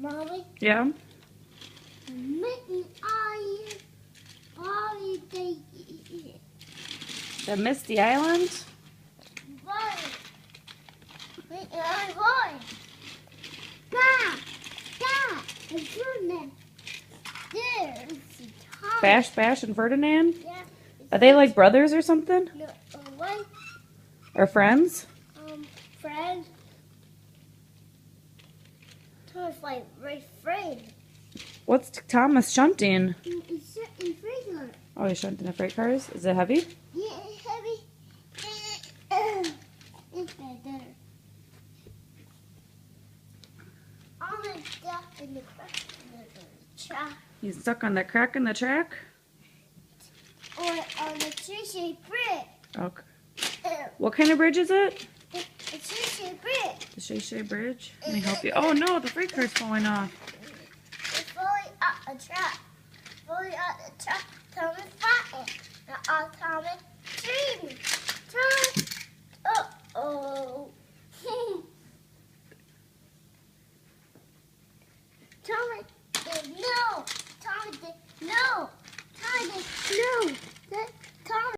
Mommy, Yeah? Mitten Island holiday. The Misty Island? Boy, Mitten Island boy. Dad, Dad, it's Ferdinand. There's Thomas. Bash, Bash, and Ferdinand? Yeah. Are they like brothers or something? No, what? Or friends? Friend. Thomas like right friend. What's Thomas shunting? It's in freezer. Oh, he's shunting the freight cars? Is it heavy? Yeah, it's heavy. It's better. All the stuff in the crack in the track. He's stuck on that crack in the track? Or on the tree brick. Okay. What kind of bridge is it? The tree brick. The Shay Shay Bridge? Let me help you. Oh no, the freight car's falling off. It's falling up the track. Falling up the track. Thomas fighting. Now all Thomas dreaming. Thomas. Uh-oh. Thomas did no. Thomas did no. Thomas did no. That Thomas.